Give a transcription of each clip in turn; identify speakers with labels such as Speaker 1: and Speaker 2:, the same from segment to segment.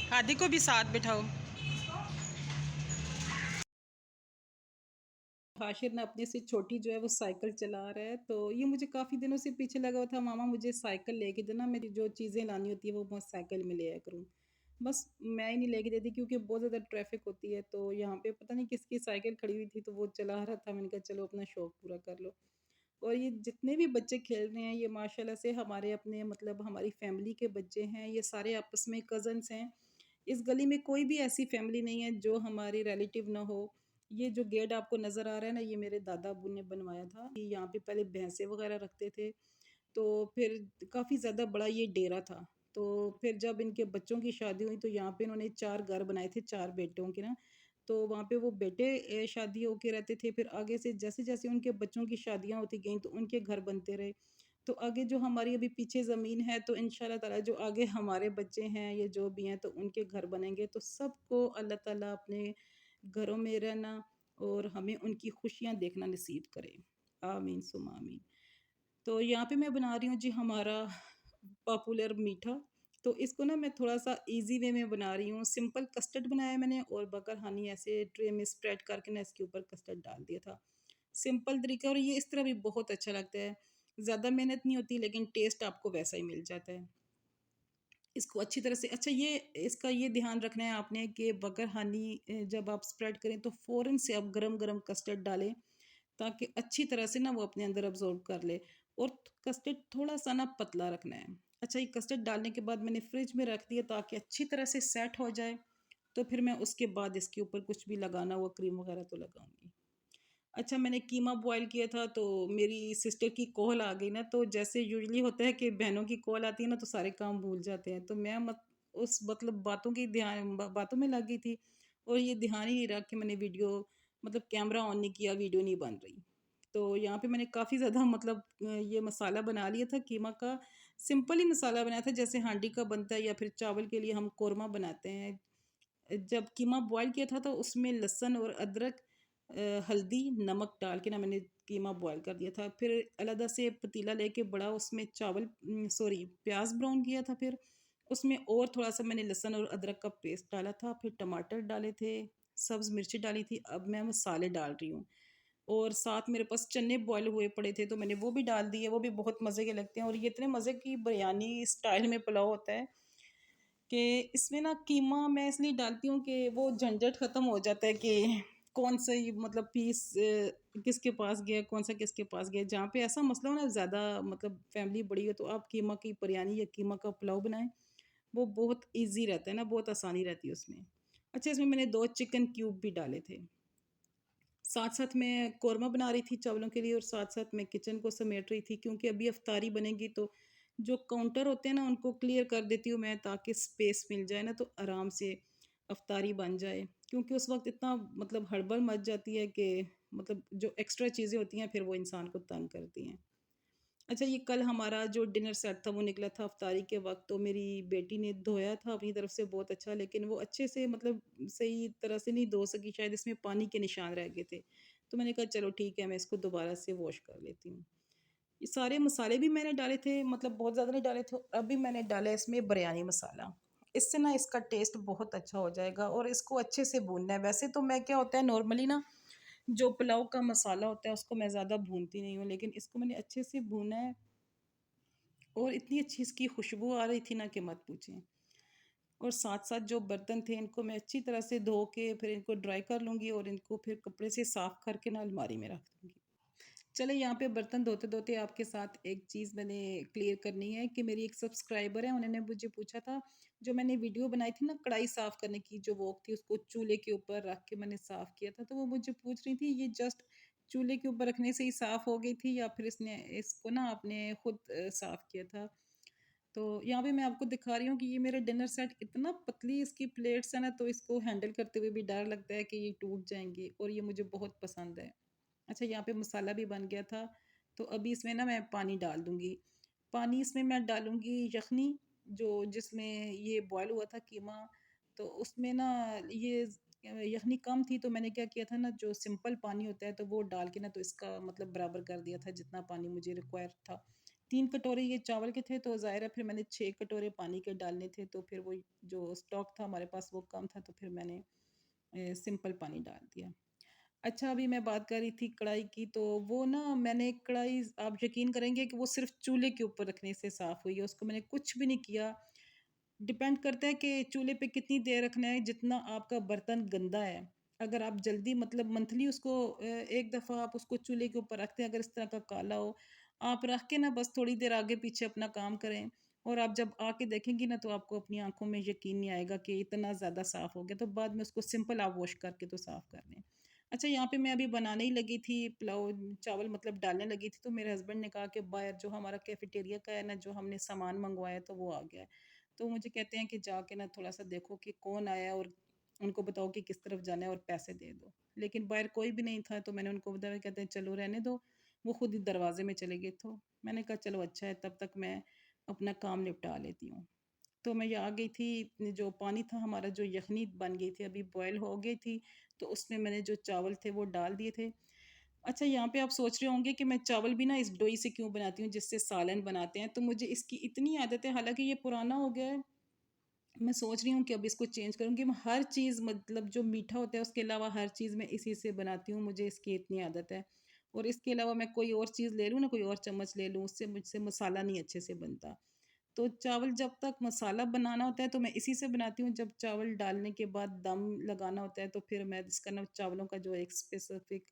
Speaker 1: हादी को भी साथ बिठाओ। हाशिर ना अपने से छोटी जो है वो साइकिल चला रहा है, तो ये मुझे काफ़ी दिनों से पीछे लगा हुआ था, मामा मुझे साइकिल लेके देना, मेरी जो चीज़ें लानी होती है वो मैं साइकिल में ले आया करूँ। बस मैं ही नहीं लेके देती क्योंकि बहुत ज़्यादा ट्रैफिक होती है, तो यहाँ पे पता नहीं किसकी साइकिल खड़ी हुई थी तो वो चला रहा था, मैंने कहा चलो अपना शौक पूरा कर लो। और ये जितने भी बच्चे खेल रहे हैं ये माशाल्लाह से हमारे अपने मतलब हमारी फैमिली के बच्चे हैं, ये सारे आपस में कज़न्स हैं। इस गली में कोई भी ऐसी फैमिली नहीं है जो हमारी रिलेटिव ना हो। ये जो गेट आपको नज़र आ रहा है ना, ये मेरे दादा अब्बू ने बनवाया था। ये यहाँ पे पहले भैंसे वगैरह रखते थे, तो फिर काफ़ी ज़्यादा बड़ा ये डेरा था। तो फिर जब इनके बच्चों की शादी हुई तो यहाँ पे इन्होंने 4 घर बनाए थे 4 बेटों के ना। तो वहाँ पे वो बेटे शादी होके रहते थे, फिर आगे से जैसे-जैसे उनके बच्चों की शादियाँ होती गईं तो उनके घर बनते रहे। तो आगे जो हमारी अभी पीछे ज़मीन है तो इंशाल्लाह ताला जो आगे हमारे बच्चे हैं, ये जो भी हैं तो उनके घर बनेंगे। तो सबको अल्लाह ताला अपने घरों में रहना और हमें उनकी खुशियाँ देखना नसीब करे। आमीन सुम्मा आमीन। तो यहाँ पे मैं बना रही हूँ जी हमारा पॉपुलर मीठा। तो इसको ना मैं थोड़ा-सा ईज़ी वे में बना रही हूँ। सिंपल कस्टर्ड बनाया है मैंने और बटर हनी ऐसे ट्रे में स्प्रेड करके ना इसके ऊपर कस्टर्ड डाल दिया था। सिंपल तरीका और ये इस तरह भी बहुत अच्छा लगता है। ज़्यादा मेहनत नहीं होती लेकिन टेस्ट आपको वैसा ही मिल जाता है। इसको अच्छी तरह से अच्छा ये इसका ये ध्यान रखना है आपने कि बगर हनी जब आप स्प्रेड करें तो फ़ौरन से आप गरम-गरम कस्टर्ड डालें ताकि अच्छी तरह से ना वो अपने अंदर अब्ज़ॉर्ब कर ले और कस्टर्ड थोड़ा-सा ना पतला रखना है। अच्छा ये कस्टर्ड डालने के बाद मैंने फ्रिज में रख दिया ताकि अच्छी तरह से सेट हो जाए, तो फिर मैं उसके बाद इसके ऊपर कुछ भी लगाना हुआ क्रीम वगैरह तो लगाऊँगी। अच्छा मैंने कीमा बॉयल किया था तो मेरी सिस्टर की कॉल आ गई ना, तो जैसे यूजुअली होता है कि बहनों की कॉल आती है ना तो सारे काम भूल जाते हैं। तो मैं मत उस मतलब बातों की ध्यान ब बातों में लग गई थी और ये ध्यान ही नहीं रहा कि मैंने वीडियो मतलब कैमरा ऑन नहीं किया, वीडियो नहीं बन रही। तो यहाँ पे मैंने काफ़ी ज़्यादा मतलब ये मसाला बना लिया था कीमा का। सिंपल ही मसाला बनाया था जैसे हांडी का बनता है या फिर चावल के लिए हम कोरमा बनाते हैं। जब कीमा बॉयल किया था तो उसमें लहसुन और अदरक हल्दी, नमक डाल के ना मैंने कीमा बॉयल कर दिया था। फिर अलग से पतीला लेके बड़ा उसमें चावल सॉरी प्याज़ ब्राउन किया था, फिर उसमें और थोड़ा-सा मैंने लहसुन और अदरक का पेस्ट डाला था, फिर टमाटर डाले थे, सब्ज़ मिर्ची डाली थी। अब मैं मसाले डाल रही हूँ और साथ मेरे पास चने बॉयल हुए पड़े थे तो मैंने वो भी डाल दिए, वो भी बहुत मज़े के लगते हैं और ये इतने मज़े की बिरयानी स्टाइल में पुलाव होता है कि इसमें ना कीमा मैं इसलिए डालती हूँ कि वो झंझट ख़त्म हो जाता है कि कौन सा ये मतलब पीस किसके पास गया, कौन सा किसके पास गया। जहाँ पे ऐसा मसला हो ना ज़्यादा मतलब फैमिली बड़ी हो तो आप कीमा की बिरयानी या कीमा का पुलाव बनाएँ, वो बहुत ईज़ी रहता है ना, बहुत आसानी रहती है उसमें। अच्छा इसमें मैंने 2 चिकन क्यूब भी डाले थे। साथ-साथ मैं कोरमा बना रही थी चावलों के लिए और साथ-साथ मैं किचन को समेट रही थी क्योंकि अभी इफ्तारी बनेगी तो जो काउंटर होते हैं ना उनको क्लियर कर देती हूँ मैं ताकि स्पेस मिल जाए ना तो आराम से इफ्तारी बन जाए। क्योंकि उस वक़्त इतना मतलब हड़बड़ मच जाती है कि मतलब जो एक्स्ट्रा चीज़ें होती हैं फिर वो इंसान को तंग करती हैं। अच्छा ये कल हमारा जो डिनर सेट था वो निकला था इफ्तारी के वक़्त, तो मेरी बेटी ने धोया था अपनी तरफ से बहुत अच्छा, लेकिन वो अच्छे से मतलब सही तरह से नहीं धो सकी, शायद इसमें पानी के निशान रह गए थे। तो मैंने कहा चलो ठीक है मैं इसको दोबारा से वॉश कर लेती हूँ। ये सारे मसाले भी मैंने डाले थे मतलब बहुत ज़्यादा नहीं डाले थे। अभी मैंने डाला है इसमें बिरयानी मसाला। इससे ना इसका टेस्ट बहुत अच्छा हो जाएगा और इसको अच्छे से भूनना है। वैसे तो मैं क्या होता है नॉर्मली ना जो पुलाव का मसाला होता है उसको मैं ज़्यादा भूनती नहीं हूँ, लेकिन इसको मैंने अच्छे से भूना है और इतनी अच्छी इसकी खुशबू आ रही थी ना कि मत पूछें। और साथ-साथ जो बर्तन थे इनको मैं अच्छी तरह से धो के फिर इनको ड्राई कर लूँगी और इनको फिर कपड़े से साफ़ करके ना अलमारी में रख दूँगी। चले यहाँ पे बर्तन धोते-धोते आपके साथ एक चीज़ मैंने क्लियर करनी है कि मेरी एक सब्सक्राइबर है, उन्होंने मुझे पूछा था, जो मैंने वीडियो बनाई थी ना कढ़ाई साफ़ करने की जो वॉक थी, उसको चूल्हे के ऊपर रख के मैंने साफ़ किया था, तो वो मुझे पूछ रही थी, ये जस्ट चूल्हे के ऊपर रखने से ही साफ़ हो गई थी या फिर इसने इसको ना आपने खुद साफ़ किया था? तो यहाँ पे मैं आपको दिखा रही हूँ कि ये मेरा डिनर सेट इतना पतली इसकी प्लेट्स है ना, तो इसको हैंडल करते हुए भी डर लगता है कि ये टूट जाएँगी और ये मुझे बहुत पसंद है। अच्छा यहाँ पे मसाला भी बन गया था, तो अभी इसमें ना मैं पानी डाल दूँगी। पानी इसमें मैं डालूँगी यखनी जो जिसमें ये बॉयल हुआ था कीमा, तो उसमें ना ये यखनी कम थी तो मैंने क्या किया था ना जो सिंपल पानी होता है तो वो डाल के ना तो इसका मतलब बराबर कर दिया था जितना पानी मुझे रिक्वायर था। 3 कटोरे ये चावल के थे, तो ज़ाहिर है फिर मैंने 6 कटोरे पानी के डालने थे, तो फिर वो जो स्टॉक था हमारे पास वो कम था, तो फिर मैंने सिंपल पानी डाल दिया। अच्छा, अभी मैं बात कर रही थी कढ़ाई की, तो वो ना मैंने कढ़ाई, आप यकीन करेंगे कि वो सिर्फ़ चूल्हे के ऊपर रखने से साफ़ हुई है, उसको मैंने कुछ भी नहीं किया। डिपेंड करता है कि चूल्हे पे कितनी देर रखना है, जितना आपका बर्तन गंदा है। अगर आप जल्दी मतलब मंथली उसको एक दफ़ा आप उसको चूल्हे के ऊपर रखते हैं, अगर इस तरह का काला हो, आप रख के ना बस थोड़ी देर आगे-पीछे अपना काम करें और आप जब आके देखेंगी ना, तो आपको अपनी आँखों में यकीन नहीं आएगा कि इतना ज़्यादा साफ़ हो गया। तो बाद में उसको सिंपल आप वॉश करके तो साफ़ कर लें। अच्छा, यहाँ पे मैं अभी बनाने ही लगी थी पुलाव, चावल मतलब डालने लगी थी, तो मेरे हस्बैंड ने कहा कि बाहर जो हमारा कैफेटेरिया का है ना, जो हमने सामान मँगवाया, तो वो आ गया है। तो मुझे कहते हैं कि जाके ना थोड़ा-सा देखो कि कौन आया है और उनको बताओ कि किस तरफ जाना है और पैसे दे दो। लेकिन बाहर कोई भी नहीं था, तो मैंने उनको बताया, कहते हैं चलो रहने दो, वो खुद ही दरवाज़े में चले गए। तो मैंने कहा चलो अच्छा है, तब तक मैं अपना काम निपटा लेती हूँ। तो मैं ये आ गई थी, जो पानी था हमारा, जो यखनी बन गई थी, अभी बॉयल हो गई थी, तो उसमें मैंने जो चावल थे वो डाल दिए थे। अच्छा, यहाँ पे आप सोच रहे होंगे कि मैं चावल भी ना इस डोई से क्यों बनाती हूँ जिससे सालन बनाते हैं, तो मुझे इसकी इतनी आदत है, हालाँकि ये पुराना हो गया है। मैं सोच रही हूँ कि अब इसको चेंज करूँगी। मैं हर चीज़ मतलब जो मीठा होता है उसके अलावा हर चीज़ मैं इसी से बनाती हूँ, मुझे इसकी इतनी आदत है। और इसके अलावा मैं कोई और चीज़ ले लूँ ना, कोई और चम्मच ले लूँ, उससे मुझसे मसाला नहीं अच्छे से बनता। तो चावल जब तक मसाला बनाना होता है तो मैं इसी से बनाती हूँ, जब चावल डालने के बाद दम लगाना होता है तो फिर मैं इसका ना चावलों का जो एक स्पेसिफिक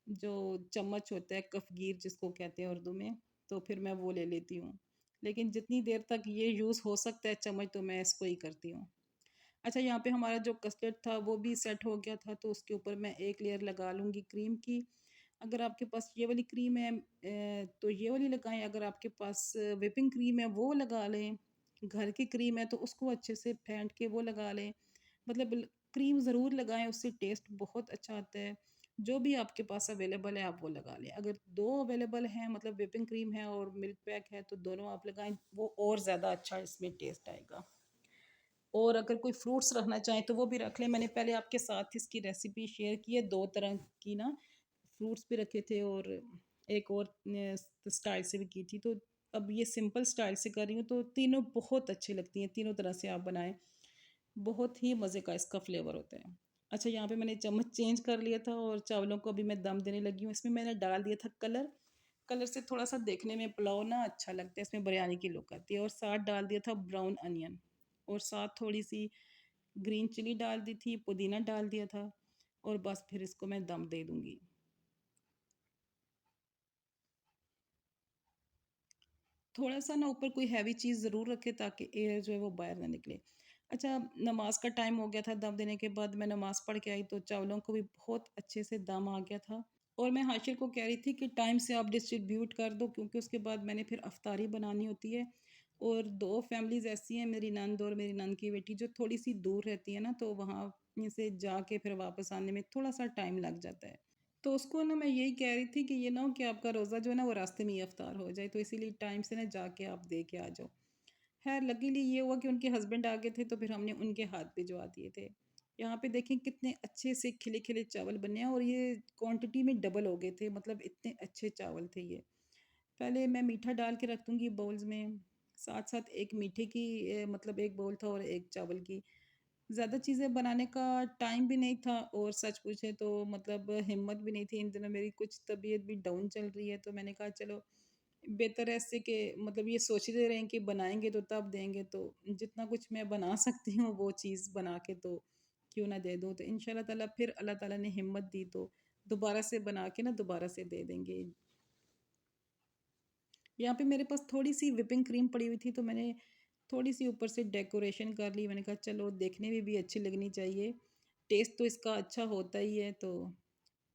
Speaker 1: जो चम्मच होता है, कफ़गीर जिसको कहते हैं उर्दू में, तो फिर मैं वो ले लेती हूँ। लेकिन जितनी देर तक ये यूज़ हो सकता है चम्मच, तो मैं इसको ही करती हूँ। अच्छा, यहाँ पे हमारा जो कस्टर्ड था वो भी सेट हो गया था, तो उसके ऊपर मैं एक लेयर लगा लूँगी क्रीम की। अगर आपके पास ये वाली क्रीम है तो ये वाली लगाएँ, अगर आपके पास व्हिपिंग क्रीम है वो लगा लें। घर की क्रीम है तो उसको अच्छे से फेंट के वो लगा लें। मतलब ल क्रीम ज़रूर लगाएँ, उससे टेस्ट बहुत अच्छा आता है। जो भी आपके पास अवेलेबल है आप वो लगा लें। अगर 2 अवेलेबल हैं, मतलब व्हिपिंग क्रीम है और मिल्क पैक है, तो दोनों आप लगाएँ, वो और ज़्यादा अच्छा इसमें टेस्ट आएगा। और अगर कोई फ्रूट्स रखना चाहें तो वो भी रख लें। मैंने पहले आपके साथ इसकी रेसिपी शेयर की है, 2 तरह की ना फ्रूट्स भी रखे थे और एक और स्टाइल से भी की थी। तो अब ये सिंपल स्टाइल से कर रही हूँ, तो तीनों बहुत अच्छी लगती हैं, तीनों तरह से आप बनाएँ। बहुत ही मज़े का इसका फ्लेवर होता है। अच्छा, यहाँ पे मैंने चम्मच चेंज कर लिया था और चावलों को अभी मैं दम देने लगी हूँ। इसमें मैंने डाल दिया था कलर। कलर से थोड़ा-सा देखने में पुलाव ना अच्छा लगता है, इसमें बिरयानी की लुक आती है, और साथ डाल दिया था ब्राउन अनियन और साथ थोड़ी-सी ग्रीन चिली डाल दी थी, पुदीना डाल दिया था और बस फिर इसको मैं दम दे दूँगी। थोड़ा-सा ना ऊपर कोई हैवी चीज़ ज़रूर रखें ताकि एयर जो है वो बाहर ना निकले। अच्छा, नमाज़ का टाइम हो गया था, दम देने के बाद मैं नमाज़ पढ़ के आई तो चावलों को भी बहुत अच्छे से दम आ गया था। और मैं हाशिर को कह रही थी कि टाइम से आप डिस्ट्रीब्यूट कर दो, क्योंकि उसके बाद मैंने फिर अफ्तारी बनानी होती है। और 2 फैमिलीज़ ऐसी हैं, मेरी नंद और मेरी नंद की बेटी, जो थोड़ी-सी दूर रहती है ना, तो वहाँ से जाके फिर वापस आने में थोड़ा-सा टाइम लग जाता है। तो उसको ना मैं यही कह रही थी कि ये ना हो कि आपका रोज़ा जो है ना वो रास्ते में ही इफ्तार हो जाए, तो इसीलिए टाइम से ना जाके आप दे के आ जाओ। ख़ैर लकीली ये हुआ कि उनके हस्बैंड आ गए थे, तो फिर हमने उनके हाथ भिजवा दिए थे। यहाँ पे देखें कितने अच्छे से खिले-खिले चावल बने हैं और ये क्वांटिटी में डबल हो गए थे, मतलब इतने अच्छे चावल थे ये। पहले मैं मीठा डाल के रख दूँगी बाउल्स में, साथ-साथ एक मीठे की मतलब 1 बाउल था और 1 चावल की। ज़्यादा चीज़ें बनाने का टाइम भी नहीं था और सच पूछे तो मतलब हिम्मत भी नहीं थी। इन दिनों मेरी कुछ तबीयत भी डाउन चल रही है, तो मैंने कहा चलो बेहतर है इससे कि मतलब ये सोचते रहें कि बनाएँगे तो तब देंगे, तो जितना कुछ मैं बना सकती हूँ वो चीज़ बना के तो क्यों ना दे दूँ। तो इंशाल्लाह ताला फिर अल्लाह ताला ने हिम्मत दी तो दोबारा से बना के ना दोबारा से दे देंगे। यहाँ पे मेरे पास थोड़ी-सी व्हिपिंग क्रीम पड़ी हुई थी, तो मैंने थोड़ी-सी ऊपर से डेकोरेशन कर ली। मैंने कहा चलो देखने में भी अच्छी लगनी चाहिए, टेस्ट तो इसका अच्छा होता ही है। तो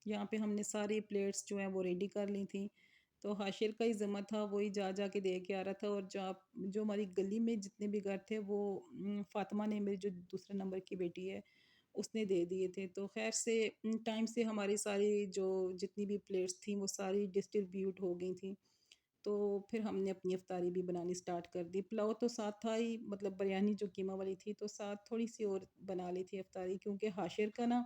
Speaker 1: यहाँ पे हमने सारी प्लेट्स जो हैं वो रेडी कर ली थी। तो हाशिर का ही ज़िम्मा था, वही जा के दे के आ रहा था, और जो हमारी गली में जितने भी घर थे वो फ़ातिमा ने, मेरी जो दूसरे नंबर की बेटी है, उसने दे दिए थे। तो ख़ैर से टाइम से हमारी सारी जो जितनी भी प्लेट्स थी वो सारी डिस्ट्रीब्यूट हो गई थी। तो फिर हमने अपनी इफ्तारी भी बनानी स्टार्ट कर दी। पुलाव तो साथ था ही, मतलब बिरयानी जो कीमा वाली थी, तो साथ थोड़ी-सी और बना ली थी इफ्तारी, क्योंकि हाशिर का ना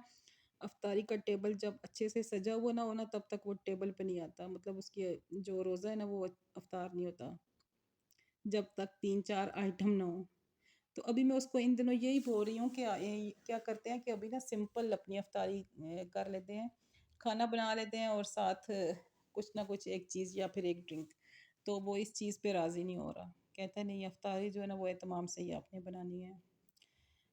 Speaker 1: इफ्तारी का टेबल जब अच्छे से सजा हुआ ना हो ना, तब तक वो टेबल पे नहीं आता। मतलब उसकी जो रोज़ा है ना वो इफ्तार नहीं होता। जब तक 3-4 आइटम ना हो। तो अभी मैं उसको इन दिनों यही बोल रही हूँ कि क्या करते हैं कि अभी ना सिंपल अपनी इफ्तारी कर लेते हैं। खाना बना लेते हैं और साथ कुछ ना कुछ एक चीज़ या फिर एक ड्रिंक। तो वो इस चीज़ पे राज़ी नहीं हो रहा। कहता है नहीं इफ्तारी जो है ना वो एहतमाम से ही आपने बनानी है।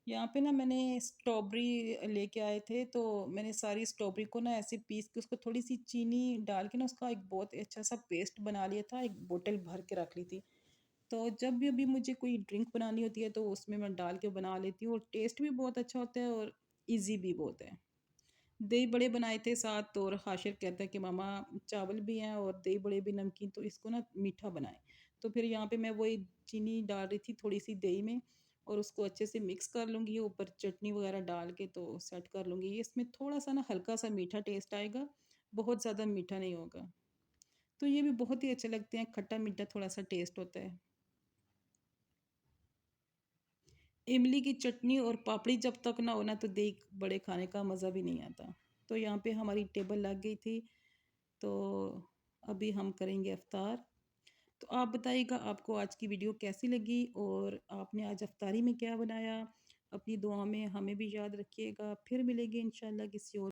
Speaker 1: यहाँ पे ना मैंने स्ट्रॉबेरी लेके आए थे, तो मैंने सारी स्ट्रॉबेरी को ना ऐसे पीस के उसको थोड़ी-सी चीनी डाल के ना उसका एक बहुत अच्छा-सा पेस्ट बना लिया था, एक बोतल भर के रख ली थी। तो जब भी अभी मुझे कोई ड्रिंक बनानी होती है तो उसमें मैं डाल के बना लेती हूँ और टेस्ट भी बहुत अच्छा होता है और ईज़ी भी बहुत है। दही बड़े बनाए थे साथ और हाशिर कहता है कि मामा चावल भी हैं और दही बड़े भी नमकीन, तो इसको ना मीठा बनाएँ। तो फिर यहाँ पे मैं वही चीनी डाल रही थी थोड़ी-सी दही में और उसको अच्छे से मिक्स कर लूँगी, ऊपर चटनी वगैरह डाल के तो सेट कर लूँगी। इसमें थोड़ा-सा ना हल्का-सा मीठा टेस्ट आएगा, बहुत ज़्यादा मीठा नहीं होगा। तो ये भी बहुत ही अच्छे लगते हैं, खट्टा-मीठा थोड़ा-सा टेस्ट होता है। इमली की चटनी और पापड़ी जब तक ना हो ना तो देग बड़े खाने का मज़ा भी नहीं आता। तो यहाँ पे हमारी टेबल लग गई थी, तो अभी हम करेंगे इफ्तार। तो आप बताइएगा आपको आज की वीडियो कैसी लगी और आपने आज इफ्तारी में क्या बनाया? अपनी दुआ में हमें भी याद रखिएगा। फिर मिलेंगे इंशाल्लाह किसी और